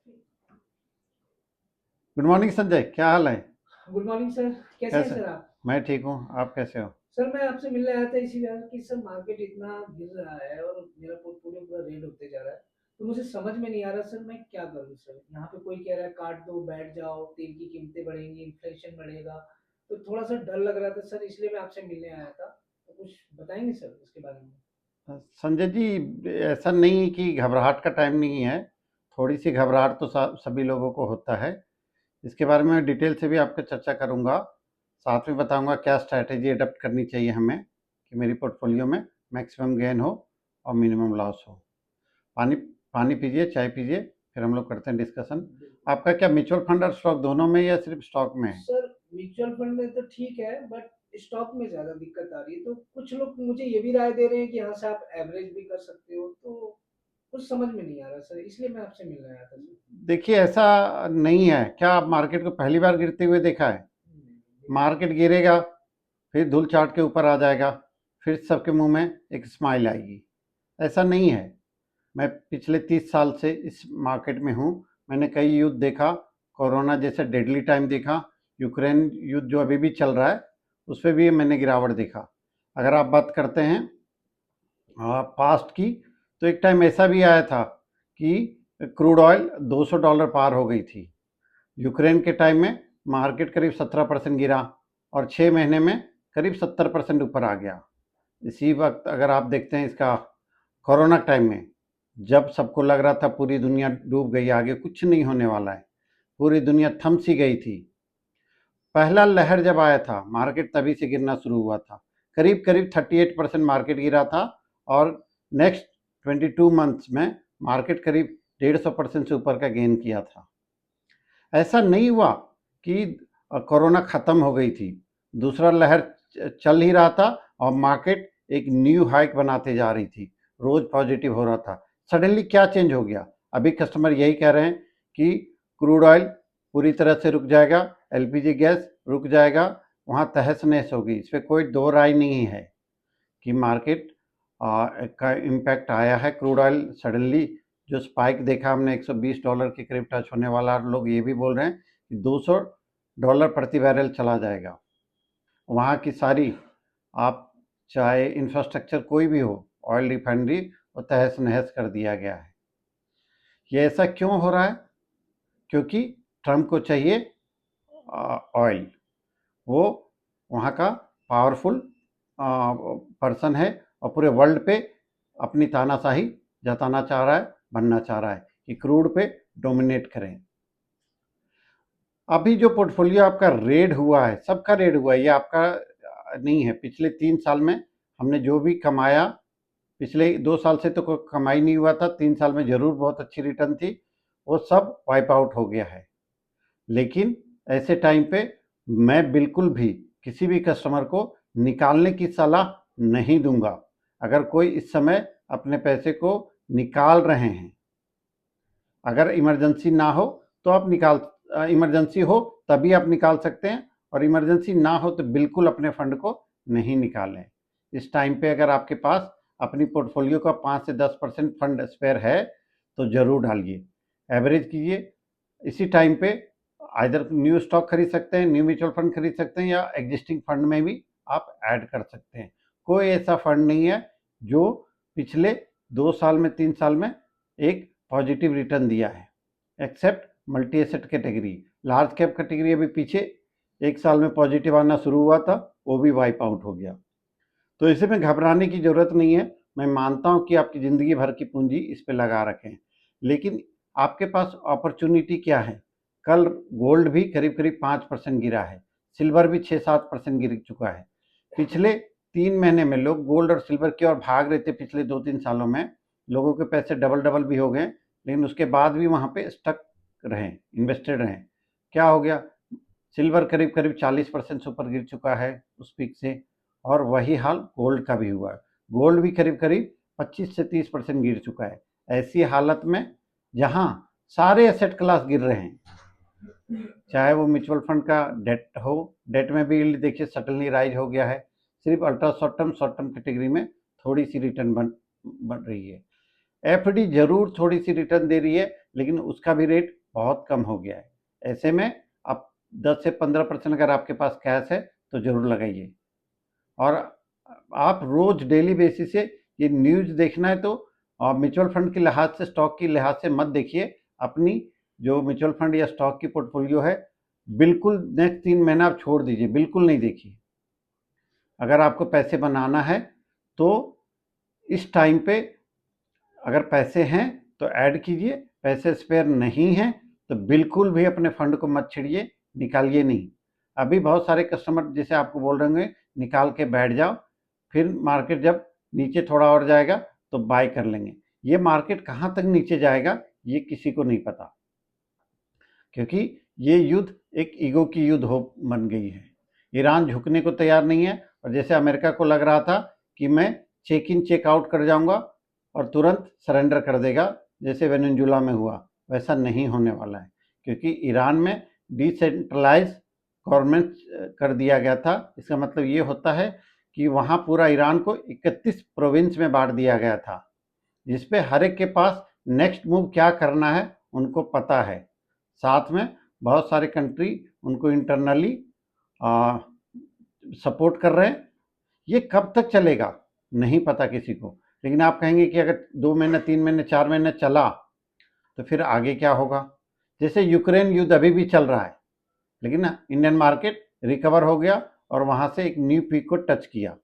Good morning Sanjay, क्या हाल है? Good morning sir. कैसे हैं कैसे? सर आप? मैं ठीक हूँ, आप कैसे हो? सर मैं आपसे मिलने आया था इसी वजह कि सर मार्केट इतना गिर रहा है और मेरा पोर्टफोलियो पूरा रेड होते जा रहा है। तो मुझे समझ में नहीं आ रहा सर, मैं क्या करूँ सर? यहाँ पे कोई कह रहा है काट दो, बैठ जाओ, तेल की कीमतें बढ़ेंगी, इन्फ्लेशन बढ़ेगा। तो थोड़ा सा डर लग रहा था सर, इसलिए मैं आपसे मिलने आया था। तो कुछ बताएंगे सर इसके बारे में? संजय जी, ऐसा नहीं कि घबराहट का टाइम नहीं है। थोड़ी सी घबराहट तो सभी लोगों को होता है। इसके बारे में डिटेल से भी आपको चर्चा करूँगा। साथ में बताऊँगा क्या स्ट्रैटेजी अडॉप्ट करनी चाहिए हमें कि मेरी पोर्टफोलियो में मैक्सिमम गेन हो और मिनिमम लॉस हो। पानी पानी पीजिए, चाय पीजिए, फिर हम लोग करते हैं डिस्कशन। बिल्कुल। आपका क्या म्यूचुअल फंड और स्टॉक दोनों में या सिर्फ स्टॉक में है? सर म्यूचुअल फंड में तो ठीक है, बट स्टॉक में ज़्यादा दिक्कत आ रही है। तो कुछ लोग मुझे ये भी राय दे रहे हैं कि यहाँ से आप एवरेज भी कर सकते हो। तो कुछ समझ में नहीं आ रहा सर, इसलिए मैं आपसे मिलने आया था सर। देखिए, ऐसा नहीं है। क्या आप मार्केट को पहली बार गिरते हुए देखा है? देखा है। मार्केट गिरेगा, फिर धूल चाट के ऊपर आ जाएगा, फिर सबके मुंह में एक स्माइल आएगी। ऐसा नहीं है। मैं पिछले 30 साल से इस मार्केट में हूँ। मैंने कई युद्ध देखा, कोरोना जैसे डेडली टाइम देखा, यूक्रेन युद्ध जो अभी भी चल रहा है उस पर भी मैंने गिरावट देखा। अगर आप बात करते हैं पास्ट की, तो एक टाइम ऐसा भी आया था कि क्रूड ऑयल $200 पार हो गई थी। यूक्रेन के टाइम में मार्केट करीब 17% गिरा और 6 महीने में करीब 70% ऊपर आ गया। इसी वक्त अगर आप देखते हैं इसका, कोरोना टाइम में जब सबको लग रहा था पूरी दुनिया डूब गई, आगे कुछ नहीं होने वाला है, पूरी दुनिया थम सी गई थी, पहला लहर जब आया था मार्केट तभी से गिरना शुरू हुआ था। करीब करीब 38% मार्केट गिरा था और नेक्स्ट 22 मंथ्स में मार्केट करीब 150% से ऊपर का गेन किया था। ऐसा नहीं हुआ कि कोरोना ख़त्म हो गई थी, दूसरा लहर चल ही रहा था और मार्केट एक न्यू हाइक बनाते जा रही थी, रोज़ पॉजिटिव हो रहा था। सडनली क्या चेंज हो गया? अभी कस्टमर यही कह रहे हैं कि क्रूड ऑयल पूरी तरह से रुक जाएगा, एलपीजी गैस रुक जाएगा, वहाँ तहस नहस होगी। इस पर कोई दो राय नहीं है कि मार्केट का इम्पैक्ट आया है। क्रूड ऑयल सडनली जो स्पाइक देखा हमने $120 के करीब टच होने वाला, लोग ये भी बोल रहे हैं कि $200 प्रति बैरल चला जाएगा। वहाँ की सारी, आप चाहे इंफ्रास्ट्रक्चर कोई भी हो, ऑयल रिफाइनरी, वो तहस नहस कर दिया गया है। ये ऐसा क्यों हो रहा है? क्योंकि ट्रम्प को चाहिए ऑयल। वो वहाँ का पावरफुल पर्सन है और पूरे वर्ल्ड पे अपनी तानाशाही जताना चाह रहा है, बनना चाह रहा है कि क्रूड पे डोमिनेट करें। अभी जो पोर्टफोलियो आपका रेड हुआ है, सबका रेड हुआ है, ये आपका नहीं है। पिछले 3 साल में हमने जो भी कमाया, पिछले 2 साल से तो कोई कमाई नहीं हुआ था, 3 साल में जरूर बहुत अच्छी रिटर्न थी, वो सब वाइप आउट हो गया है। लेकिन ऐसे टाइम पे मैं बिल्कुल भी किसी भी कस्टमर को निकालने की सलाह नहीं दूंगा। अगर कोई इस समय अपने पैसे को निकाल रहे हैं, अगर इमरजेंसी ना हो तो आप इमरजेंसी हो तभी आप निकाल सकते हैं, और इमरजेंसी ना हो तो बिल्कुल अपने फंड को नहीं निकालें। इस टाइम पे अगर आपके पास अपनी पोर्टफोलियो का 5 से 10% फंड स्पेयर है तो ज़रूर डालिए, एवरेज कीजिए। इसी टाइम पे आइदर न्यू स्टॉक खरीद सकते हैं, न्यू म्यूचुअल फंड खरीद सकते हैं, या एग्जिस्टिंग फंड में भी आप ऐड कर सकते हैं। कोई ऐसा फंड नहीं है जो पिछले 2 साल में 3 साल में एक पॉजिटिव रिटर्न दिया है, except multi asset category. Large cap category अभी पीछे 1 साल में पॉजिटिव आना शुरू हुआ था, वो भी वाइप आउट हो गया। तो इसे में घबराने की ज़रूरत नहीं है। मैं मानता हूँ कि आपकी ज़िंदगी भर की पूंजी इस पे लगा रखें, लेकिन आपके पास अपॉर्चुनिटी क्या है? कल गोल्ड भी करीब करीब 5% गिरा है, सिल्वर भी 6-7% गिर चुका है। पिछले 3 महीने में लोग गोल्ड और सिल्वर की ओर भाग रहे थे। पिछले 2-3 सालों में लोगों के पैसे डबल डबल भी हो गए, लेकिन उसके बाद भी वहाँ पे स्टक रहें, इन्वेस्टेड रहें। क्या हो गया? सिल्वर करीब करीब 40% से ऊपर गिर चुका है उस पीक से, और वही हाल गोल्ड का भी हुआ है। गोल्ड भी करीब करीब 25 से 30% गिर चुका है। ऐसी हालत में जहां सारे एसेट क्लास गिर रहे हैं, चाहे वो म्यूचुअल फंड का डेट हो, डेट में भी यील्ड देखिए सडनली राइज हो गया है। सिर्फ अल्ट्रा शॉर्ट टर्म कैटेगरी में थोड़ी सी रिटर्न बन बन रही है। एफडी जरूर थोड़ी सी रिटर्न दे रही है, लेकिन उसका भी रेट बहुत कम हो गया है। ऐसे में आप 10 से 15% अगर आपके पास कैश है तो ज़रूर लगाइए। और आप रोज़ डेली बेसिस से ये न्यूज़ देखना है तो म्यूचुअल फंड के लिहाज से, स्टॉक के लिहाज से मत देखिए। अपनी जो म्यूचुअल फंड या स्टॉक की पोर्टफोलियो है, बिल्कुल नेक्स्ट 3 महीना आप छोड़ दीजिए, बिल्कुल नहीं देखिए। अगर आपको पैसे बनाना है तो इस टाइम पे अगर पैसे हैं तो ऐड कीजिए, पैसे स्पेयर नहीं हैं तो बिल्कुल भी अपने फंड को मत छेड़िए, निकालिए नहीं। अभी बहुत सारे कस्टमर जैसे आपको बोल रहे होंगे निकाल के बैठ जाओ, फिर मार्केट जब नीचे थोड़ा और जाएगा तो बाय कर लेंगे। ये मार्केट कहाँ तक नीचे जाएगा ये किसी को नहीं पता, क्योंकि ये युद्ध एक ईगो की युद्ध हो बन गई है। ईरान झुकने को तैयार नहीं है, और जैसे अमेरिका को लग रहा था कि मैं चेक इन चेक आउट कर जाऊंगा और तुरंत सरेंडर कर देगा जैसे वेनेजुला में हुआ, वैसा नहीं होने वाला है, क्योंकि ईरान में डिसेंट्रलाइज गवर्नमेंट कर दिया गया था। इसका मतलब ये होता है कि वहाँ पूरा ईरान को 31 प्रोविंस में बांट दिया गया था, जिसपे हर एक के पास नेक्स्ट मूव क्या करना है उनको पता है। साथ में बहुत सारे कंट्री उनको इंटरनली सपोर्ट कर रहे हैं। ये कब तक चलेगा नहीं पता किसी को, लेकिन आप कहेंगे कि अगर 2 महीने 3 महीने 4 महीने चला तो फिर आगे क्या होगा। जैसे यूक्रेन युद्ध अभी भी चल रहा है, लेकिन ना इंडियन मार्केट रिकवर हो गया और वहाँ से एक न्यू पीक को टच किया।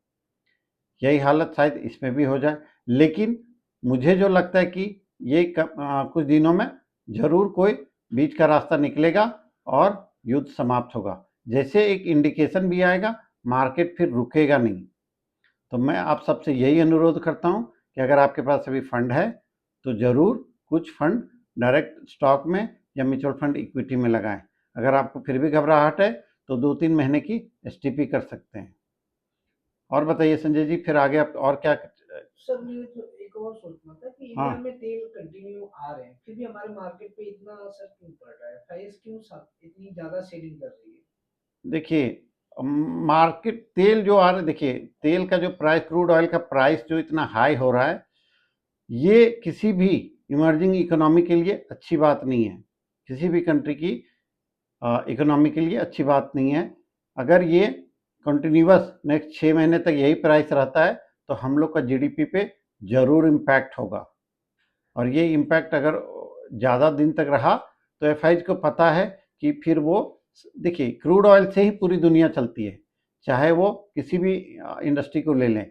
यही हालत शायद इसमें भी हो जाए, लेकिन मुझे जो लगता है कि ये कुछ दिनों में ज़रूर कोई बीच का रास्ता निकलेगा और युद्ध समाप्त होगा। जैसे एक इंडिकेशन भी आएगा, मार्केट फिर रुकेगा नहीं। तो मैं आप सबसे यही अनुरोध करता हूँ कि अगर आपके पास अभी फंड है तो ज़रूर कुछ फंड डायरेक्ट स्टॉक में या म्यूचुअल फंड इक्विटी में लगाएं। अगर आपको फिर भी घबराहट है तो 2-3 महीने की एसटीपी कर सकते हैं। और बताइए संजय जी, फिर आगे आप और क्या। सर मुझे तो एक और सोचना था कि हाँ, इंडिया में तेल कंटिन्यू आ रहे हैं, फिर भी हमारे मार्केट पे इतना असर क्यों पड़ रहा है? प्राइस क्यों इतनी ज़्यादा सेलिंग कर रही है? देखिए मार्केट तेल जो आ रहा है, देखिए तेल का जो प्राइस, क्रूड ऑयल का प्राइस जो इतना हाई हो रहा है, ये किसी भी इमर्जिंग इकोनॉमी के लिए अच्छी बात नहीं है। किसी भी कंट्री की इकोनॉमी के लिए अच्छी बात नहीं है। अगर ये कंटिन्यूअस नेक्स्ट 6 महीने तक यही प्राइस रहता है तो हम लोग का जीडीपी पे ज़रूर इम्पैक्ट होगा, और ये इम्पैक्ट अगर ज़्यादा दिन तक रहा तो एफआईज को पता है कि फिर वो, देखिए क्रूड ऑयल से ही पूरी दुनिया चलती है, चाहे वो किसी भी इंडस्ट्री को ले लें,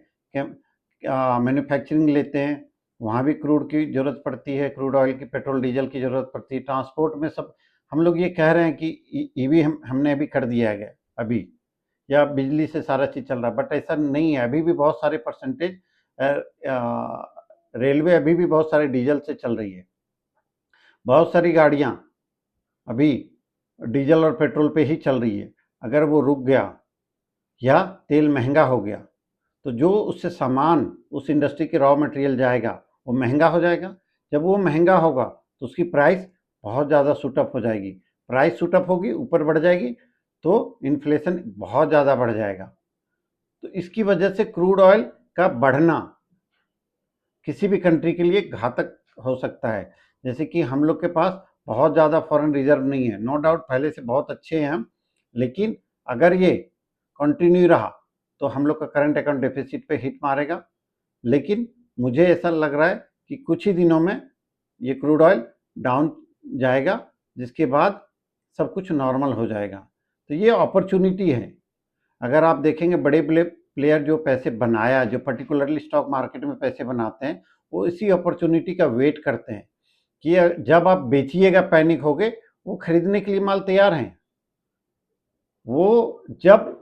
मैन्युफैक्चरिंग लेते हैं वहाँ भी क्रूड की ज़रूरत पड़ती है, क्रूड ऑयल की, पेट्रोल डीजल की ज़रूरत पड़ती है, ट्रांसपोर्ट में सब। हम लोग ये कह रहे हैं कि ईवी हमने अभी कर दिया है अभी, या बिजली से सारा चीज़ चल रहा है, बट ऐसा नहीं है। अभी भी बहुत सारे परसेंटेज रेलवे अभी भी बहुत सारे डीजल से चल रही है। बहुत सारी गाड़ियाँ अभी डीजल और पेट्रोल पे ही चल रही है। अगर वो रुक गया या तेल महंगा हो गया तो जो उससे सामान, उस इंडस्ट्री के रॉ मटेरियल जाएगा वो महंगा हो जाएगा। जब वो महंगा होगा तो उसकी प्राइस बहुत ज़्यादा शूटअप हो जाएगी। प्राइस शूटअप होगी, ऊपर बढ़ जाएगी, तो इन्फ्लेशन बहुत ज़्यादा बढ़ जाएगा। तो इसकी वजह से क्रूड ऑयल का बढ़ना किसी भी कंट्री के लिए घातक हो सकता है। जैसे कि हम लोग के पास बहुत ज़्यादा फॉरेन रिजर्व नहीं है, नो डाउट पहले से बहुत अच्छे हैं हम, लेकिन अगर ये कंटिन्यू रहा तो हम लोग का करंट अकाउंट डेफिसिट पे हिट मारेगा। लेकिन मुझे ऐसा लग रहा है कि कुछ ही दिनों में ये क्रूड ऑयल डाउन जाएगा, जिसके बाद सब कुछ नॉर्मल हो जाएगा। तो ये अपॉर्चुनिटी है। अगर आप देखेंगे बड़े प्लेयर जो पैसे बनाया, जो पर्टिकुलरली स्टॉक मार्केट में पैसे बनाते हैं, वो इसी अपॉर्चुनिटी का वेट करते हैं कि जब आप बेचिएगा पैनिक हो गए, वो खरीदने के लिए माल तैयार हैं। वो जब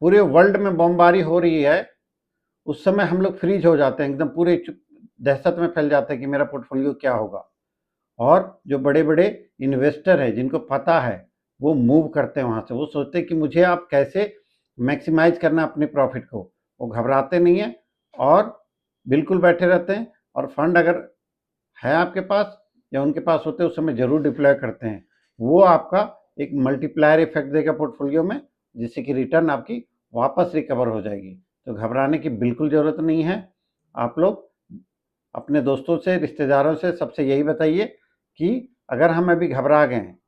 पूरे वर्ल्ड में बमबारी हो रही है उस समय हम लोग फ्रीज हो जाते हैं, एकदम पूरे दहशत में फैल जाते हैं कि मेरा पोर्टफोलियो क्या होगा। और जो बड़े बड़े इन्वेस्टर हैं जिनको पता है वो मूव करते हैं वहाँ से, वो सोचते हैं कि मुझे आप कैसे मैक्सिमाइज करना अपने प्रॉफिट को। वो घबराते नहीं हैं और बिल्कुल बैठे रहते हैं, और फंड अगर है आपके पास या उनके पास होते हैं उस समय ज़रूर डिप्लॉय करते हैं। वो आपका एक मल्टीप्लायर इफेक्ट देगा पोर्टफोलियो में, जिससे कि रिटर्न आपकी वापस रिकवर हो जाएगी। तो घबराने की बिल्कुल ज़रूरत नहीं है। आप लोग अपने दोस्तों से, रिश्तेदारों से, सबसे यही बताइए कि अगर हम अभी घबरा गए हैं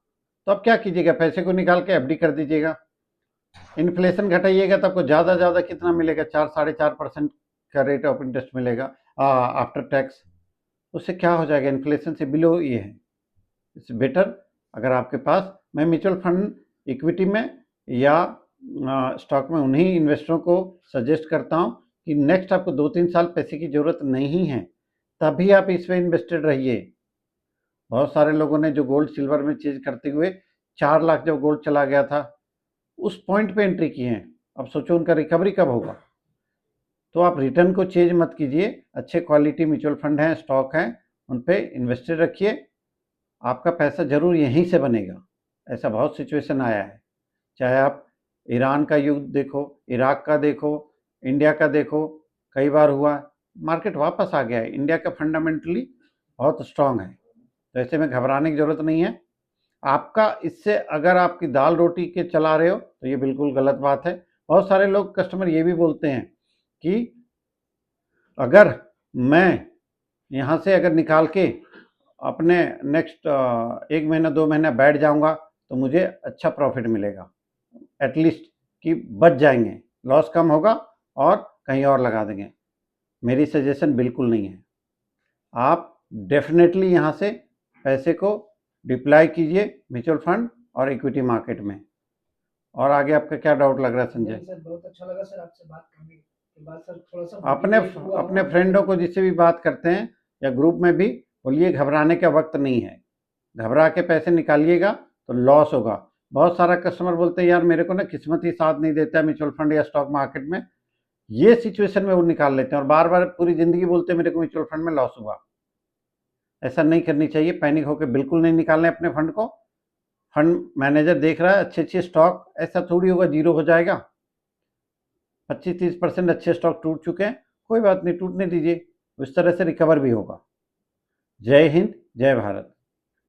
तो अब क्या कीजिएगा, पैसे को निकाल के एफडी कर दीजिएगा। इन्फ्लेशन घटाइएगा तो आपको ज़्यादा कितना मिलेगा, 4-4.5% का रेट ऑफ इंटरेस्ट मिलेगा आफ्टर टैक्स। उससे क्या हो जाएगा, इन्फ्लेशन से बिलो ये है। इट्स बेटर अगर आपके पास, मैं म्यूचुअल फंड इक्विटी में या स्टॉक में उन्हीं इन्वेस्टरों को सजेस्ट करता हूँ कि नेक्स्ट आपको 2-3 साल पैसे की ज़रूरत नहीं है, तभी आप इसमें इन्वेस्टेड रहिए। बहुत सारे लोगों ने जो गोल्ड सिल्वर में चेंज करते हुए 4 लाख जब गोल्ड चला गया था उस पॉइंट पे एंट्री किए हैं, अब सोचो उनका रिकवरी कब होगा। तो आप रिटर्न को चेंज मत कीजिए, अच्छे क्वालिटी म्यूचुअल फंड हैं, स्टॉक हैं, उन पे इन्वेस्टेड रखिए, आपका पैसा जरूर यहीं से बनेगा। ऐसा बहुत सिचुएशन आया है, चाहे आप ईरान का युद्ध देखो, इराक का देखो, इंडिया का देखो, कई बार हुआ, मार्केट वापस आ गया है। इंडिया का फंडामेंटली बहुत स्ट्रांग है, तो ऐसे में घबराने की ज़रूरत नहीं है। आपका इससे अगर आपकी दाल रोटी के चला रहे हो तो ये बिल्कुल गलत बात है। बहुत सारे लोग कस्टमर ये भी बोलते हैं कि अगर मैं यहाँ से अगर निकाल के अपने नेक्स्ट 1 महीना 2 महीना बैठ जाऊँगा तो मुझे अच्छा प्रॉफिट मिलेगा, एटलीस्ट कि बच जाएंगे, लॉस कम होगा और कहीं और लगा देंगे। मेरी सजेशन बिल्कुल नहीं है। आप डेफिनेटली यहाँ से पैसे को डिप्लॉय कीजिए म्यूचुअल फंड और इक्विटी मार्केट में। और आगे आपका क्या डाउट लग रहा है संजय? नहीं सर, बहुत अच्छा लगा सर आपसे बात करने के बाद सर, थोड़ा सा अपने मोटिवेट हुआ अपने हूँ। फ्रेंडों को जिससे भी बात करते हैं या ग्रुप में भी बोलिए घबराने का वक्त नहीं है, घबरा के पैसे निकालिएगा तो लॉस होगा। बहुत सारा कस्टमर बोलते हैं यार मेरे को ना किस्मत ही साथ नहीं देता है म्यूचुअल फंड या स्टॉक मार्केट में, ये सिचुएशन में वो निकाल लेते हैं और बार बार पूरी ज़िंदगी बोलते हैं मेरे को म्यूचुअल फंड में लॉस हुआ। ऐसा नहीं करनी चाहिए, पैनिक होकर बिल्कुल नहीं निकालना है अपने फंड को। फंड मैनेजर देख रहा है अच्छे स्टॉक, ऐसा थोड़ी होगा जीरो हो जाएगा। 25-30% अच्छे स्टॉक टूट चुके हैं, कोई बात नहीं, टूटने दीजिए, उस तरह से रिकवर भी होगा। जय हिंद, जय भारत।